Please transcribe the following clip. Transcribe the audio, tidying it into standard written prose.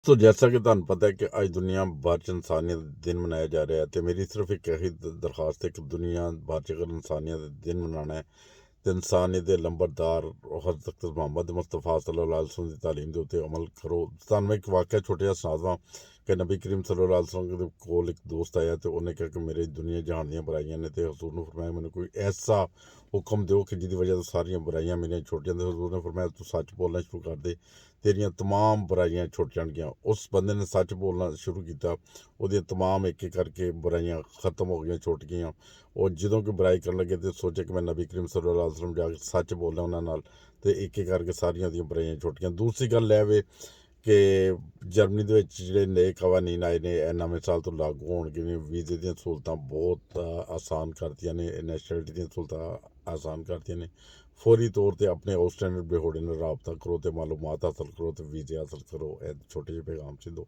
दोस्तों जैसा कि तुहानू पता है कि अज दुनिया भर च इंसानियत दिन मनाया जा रहा है तो मेरी सिर्फ एक यही दरखास्त है कि दुनिया भर च अगर इंसानियत दिन मनाना है तो इंसानियत दे लंबरदार हज़रत मोहम्मद मुस्तफा सल्लल्लाहु अलैहि वसल्लम की तालीम के उत्ते अमल करो। तुहानू मैं एक वाक़या छोटा जिहा सुना देवां कि नबी करीम सल्लल्लाहु अलैहि वसल्लम दे कोल एक दोस्त आया तो उन्हें कहा कि मेरे दुनिया जहान दियां बुराइयां ने तो हजूर ने फरमाया मैंने कोई ऐसा हुक्म दो कि जिसकी वजह से सारियां बुराइयां मेरियां छुट जान। हजूर ने फरमाया तू सच बोलना शुरू कर दे, तेरियां तमाम बुराइयां छुट जाएगियां। उस बंदे ने सच बोलना शुरू किया, वो तमाम एक एक करके बुराइयां खत्म हो गई, छुट गई। और ਜਦੋਂ कोई बुराई करन लगे तो सोचे कि मैं नबी करीम सल्लल्लाहु अलैहि वसल्लम जाके सच बोलना उन्हां नाल ते एक एक करके सारियां ਦੀਆਂ बुराइयां छुट गईयां। दूसरी गल है वे कि जर्मनी ਦੇ ਵਿੱਚ ਜਿਹੜੇ नए कवानीन आए ने नवें साल ਤੋਂ लागू ਹੋਣਗੇ ਨੇ ਵੀਜ਼ੇ ਦੀਆਂ ਸਹੂਲਤਾਂ ਬਹੁਤ ਆਸਾਨ ਕਰਤੀਆਂ ਨੇ, ਨੈਸ਼ਨੈਲਿਟੀ ਦੀਆਂ ਸਹੂਲਤਾਂ ਆਸਾਨ ਕਰਤੀਆਂ ਨੇ। फौरी तौर पर अपने आउटस्टैंडर्ड बेहोड़े ने रबता करो तो मालूमात हासिल करो तो वीज़े हासिल करो। छोटे ਜਿਹੇ पैगाम से दो